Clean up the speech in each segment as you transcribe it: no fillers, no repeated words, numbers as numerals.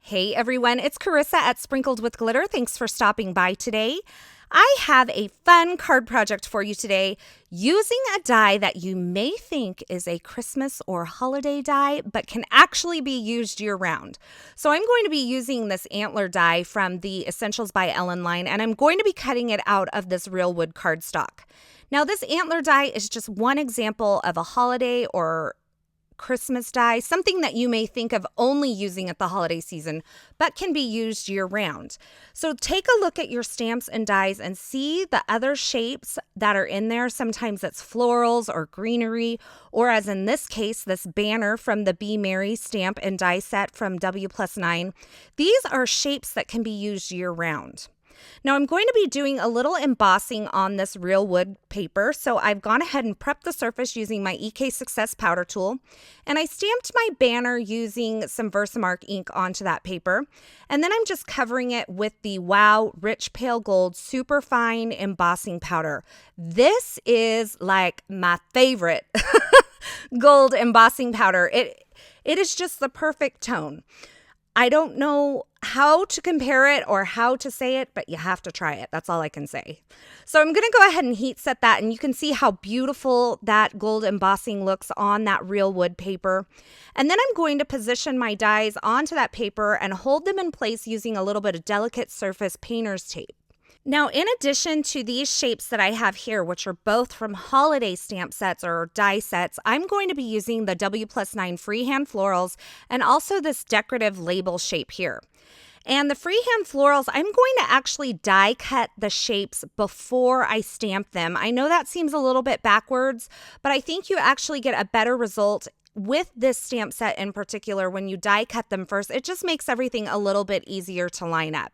Hey everyone, it's Carissa at Sprinkled with Glitter. Thanks for stopping by today. I have a fun card project for you today using a die that you may think is a Christmas or holiday die, but can actually be used year-round. So I'm going to be using this Antler die from the Essentials by Ellen line, and I'm going to be cutting it out of this real wood cardstock. Now, this Antler die is just one example of a holiday or Christmas die, something that you may think of only using at the holiday season, but can be used year-round. So take a look at your stamps and dies and see the other shapes that are in there. Sometimes it's florals or greenery, or as in this case, this banner from the Be Merry stamp and die set from W+9. These are shapes that can be used year-round. Now I'm going to be doing a little embossing on this real wood paper, so I've gone ahead and prepped the surface using my EK Success powder tool, and I stamped my banner using some Versamark ink onto that paper, and then I'm just covering it with the Wow Rich Pale Gold Super Fine Embossing Powder. This is like my favorite gold embossing powder. It is just the perfect tone. I don't know how to compare it or how to say it, but you have to try it. That's all I can say. So I'm going to go ahead and heat set that, and you can see how beautiful that gold embossing looks on that real wood paper. And then I'm going to position my dies onto that paper and hold them in place using a little bit of delicate surface painter's tape. Now, in addition to these shapes that I have here, which are both from holiday stamp sets or die sets, I'm going to be using the W+9 freehand florals and also this decorative label shape here. And the freehand florals, I'm going to actually die cut the shapes before I stamp them. I know that seems a little bit backwards, but I think you actually get a better result with this stamp set in particular when you die cut them first. It just makes everything a little bit easier to line up.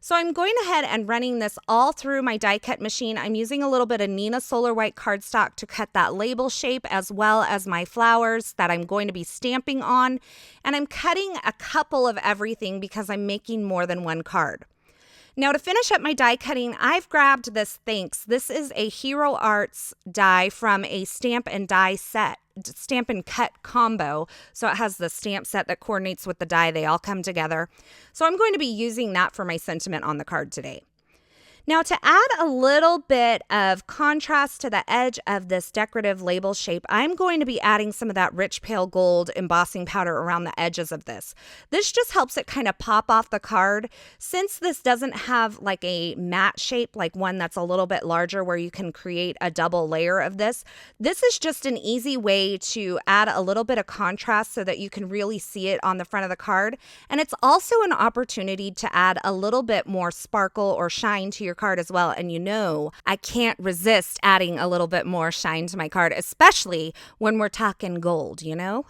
So I'm going ahead and running this all through my die cut machine. I'm using a little bit of Neenah Solar White cardstock to cut that label shape as well as my flowers that I'm going to be stamping on. And I'm cutting a couple of everything because I'm making more than one card. Now to finish up my die cutting, I've grabbed this Thanks. This is a Hero Arts die from a stamp and die set. Stamp and cut combo. So it has the stamp set that coordinates with the die. They all come together. So I'm going to be using that for my sentiment on the card today. Now to add a little bit of contrast to the edge of this decorative label shape, I'm going to be adding some of that rich pale gold embossing powder around the edges of this. This just helps it kind of pop off the card. Since this doesn't have like a matte shape, like one that's a little bit larger where you can create a double layer of this, this is just an easy way to add a little bit of contrast so that you can really see it on the front of the card. And it's also an opportunity to add a little bit more sparkle or shine to your card as well. And you know, I can't resist adding a little bit more shine to my card, especially when we're talking gold, you know?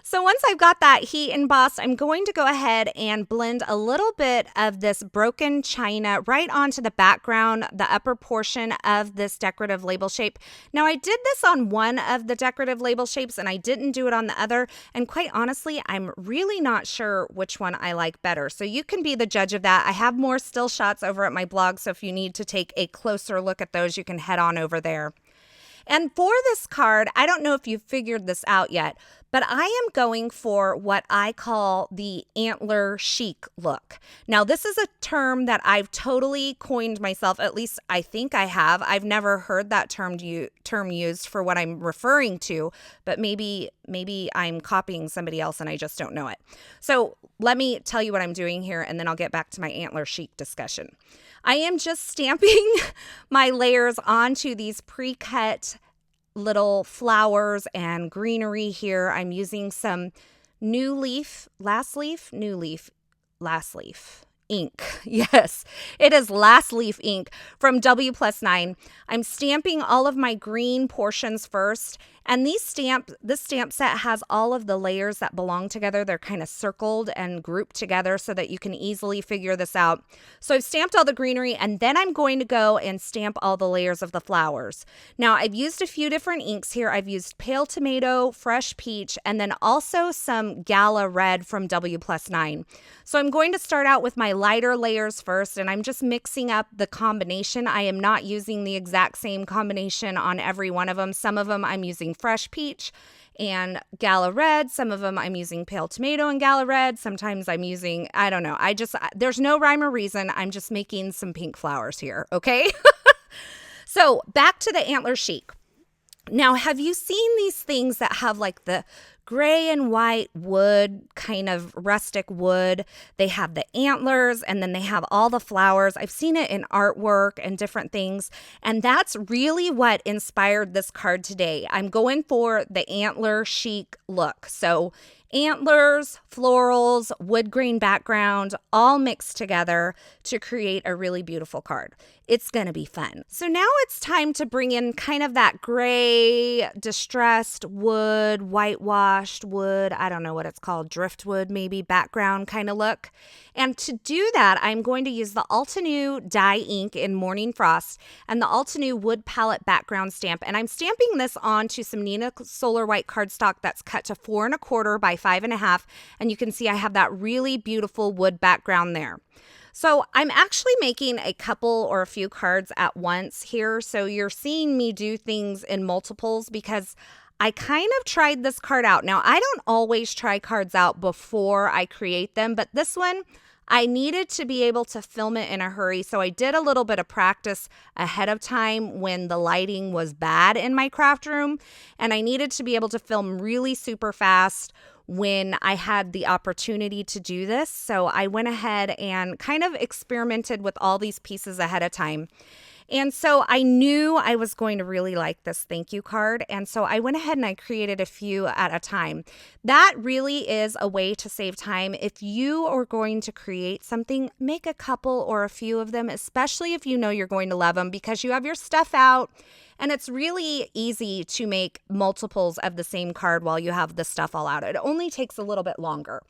So once I've got that heat embossed, I'm going to go ahead and blend a little bit of this broken china right onto the background, the upper portion of this decorative label shape. Now I did this on one of the decorative label shapes and I didn't do it on the other. And quite honestly, I'm really not sure which one I like better. So you can be the judge of that. I have more still shots over at my blog. So if you need to take a closer look at those, you can head on over there. And for this card, I don't know if you've figured this out yet, but I am going for what I call the Antler Chic look. Now, this is a term that I've totally coined myself, at least I think I have. I've never heard that term used for what I'm referring to, but maybe I'm copying somebody else and I just don't know it. So let me tell you what I'm doing here, and then I'll get back to my Antler Chic discussion. I am just stamping my layers onto these pre-cut little flowers and greenery here. I'm using some New Leaf, Last Leaf ink. Yes, it is Last Leaf ink from W+9. I'm stamping all of my green portions first. And this stamp set has all of the layers that belong together. They're kind of circled and grouped together so that you can easily figure this out. So I've stamped all the greenery, and then I'm going to go and stamp all the layers of the flowers. Now, I've used a few different inks here. I've used Pale Tomato, Fresh Peach, and then also some Gala Red from W+9. So I'm going to start out with my lighter layers first, and I'm just mixing up the combination. I am not using the exact same combination on every one of them. Some of them I'm using Fresh Peach, and Gala Red. Some of them I'm using Pale Tomato and Gala Red. Sometimes I'm using, I don't know. There's no rhyme or reason. I'm just making some pink flowers here, okay? So back to the Antler Chic. Now, have you seen these things that have like the gray and white wood, kind of rustic wood? They have the antlers and then they have all the flowers. I've seen it in artwork and different things. And that's really what inspired this card today. I'm going for the Antler Chic look. So antlers, florals, wood grain background, all mixed together to create a really beautiful card. It's going to be fun. So now it's time to bring in kind of that gray, distressed wood, whitewashed wood, I don't know what it's called, driftwood maybe, background kind of look. And to do that, I'm going to use the Altenew dye ink in Morning Frost and the Altenew wood palette background stamp. And I'm stamping this onto some Nina Solar White cardstock that's cut to 4 1/4 by 5 1/2. And you can see I have that really beautiful wood background there. So I'm actually making a couple or a few cards at once here. So you're seeing me do things in multiples because I kind of tried this card out. Now, I don't always try cards out before I create them, but this one, I needed to be able to film it in a hurry. So I did a little bit of practice ahead of time when the lighting was bad in my craft room. And I needed to be able to film really super fast when I had the opportunity to do this. So I went ahead and kind of experimented with all these pieces ahead of time. And so I knew I was going to really like this thank you card. And so I went ahead and I created a few at a time. That really is a way to save time. If you are going to create something, make a couple or a few of them, especially if you know you're going to love them because you have your stuff out. And it's really easy to make multiples of the same card while you have the stuff all out. It only takes a little bit longer.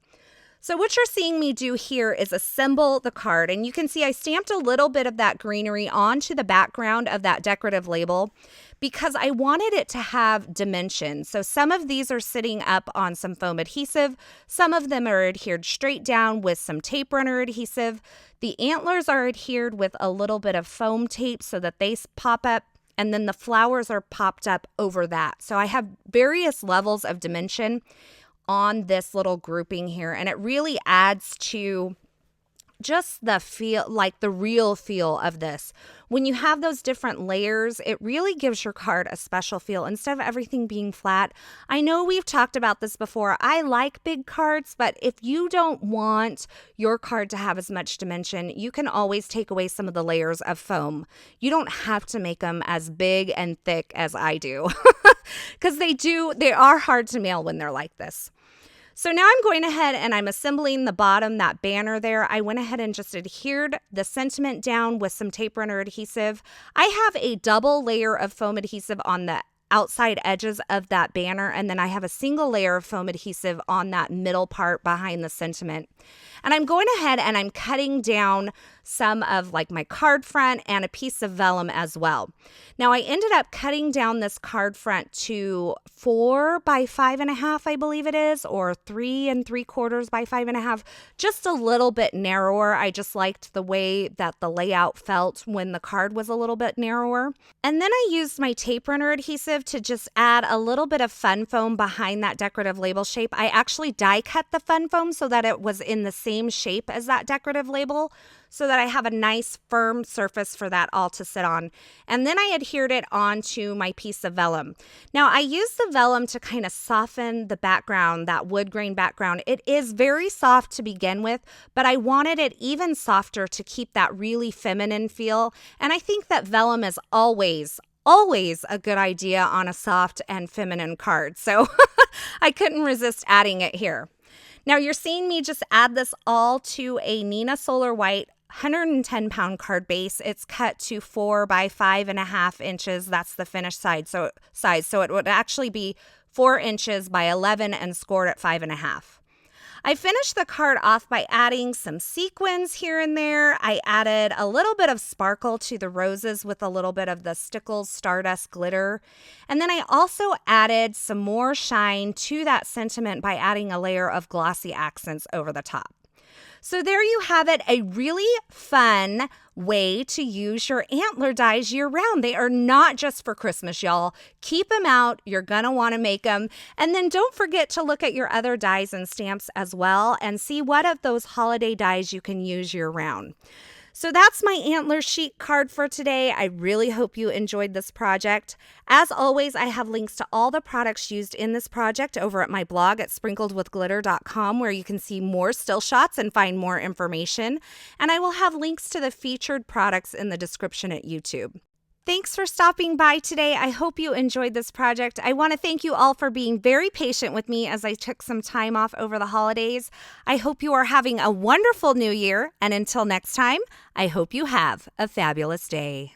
So what you're seeing me do here is assemble the card. And you can see I stamped a little bit of that greenery onto the background of that decorative label because I wanted it to have dimension. So some of these are sitting up on some foam adhesive. Some of them are adhered straight down with some tape runner adhesive. The antlers are adhered with a little bit of foam tape so that they pop up. And then the flowers are popped up over that. So I have various levels of dimension on this little grouping here. And it really adds to just the feel, like the real feel of this. When you have those different layers, it really gives your card a special feel instead of everything being flat. I know we've talked about this before. I like big cards, but if you don't want your card to have as much dimension, you can always take away some of the layers of foam. You don't have to make them as big and thick as I do because they are hard to mail when they're like this. So now I'm going ahead and I'm assembling the bottom, that banner there. I went ahead and just adhered the sentiment down with some tape runner adhesive. I have a double layer of foam adhesive on the outside edges of that banner, and then I have a single layer of foam adhesive on that middle part behind the sentiment. And I'm going ahead and I'm cutting down some of like my card front and a piece of vellum as well. Now I ended up cutting down this card front to 4 by 5 1/2, I believe it is, or 3 3/4 by 5 1/2, just a little bit narrower. I just liked the way that the layout felt when the card was a little bit narrower. And then I used my tape runner adhesive to just add a little bit of fun foam behind that decorative label shape. I actually die cut the fun foam so that it was in the same shape as that decorative label, so that I have a nice firm surface for that all to sit on. And then I adhered it onto my piece of vellum. Now I used the vellum to kind of soften the background, that wood grain background. It is very soft to begin with, but I wanted it even softer to keep that really feminine feel. And I think that vellum is always a good idea on a soft and feminine card. So I couldn't resist adding it here. Now you're seeing me just add this all to a Nina Solar White 110-pound card base. It's cut to 4 by 5 1/2 inches. That's the finished size. So it would actually be 4 inches by 11 and scored at 5 1/2. I finished the card off by adding some sequins here and there. I added a little bit of sparkle to the roses with a little bit of the Stickles Stardust glitter. And then I also added some more shine to that sentiment by adding a layer of glossy accents over the top. So there you have it, a really fun way to use your antler dies year round. They are not just for Christmas, y'all. Keep them out. You're going to want to make them. And then don't forget to look at your other dies and stamps as well and see what of those holiday dies you can use year round. So that's my Antler Chic card for today. I really hope you enjoyed this project. As always, I have links to all the products used in this project over at my blog at sprinkledwithglitter.com, where you can see more still shots and find more information. And I will have links to the featured products in the description at YouTube. Thanks for stopping by today. I hope you enjoyed this project. I want to thank you all for being very patient with me as I took some time off over the holidays. I hope you are having a wonderful new year. And until next time, I hope you have a fabulous day.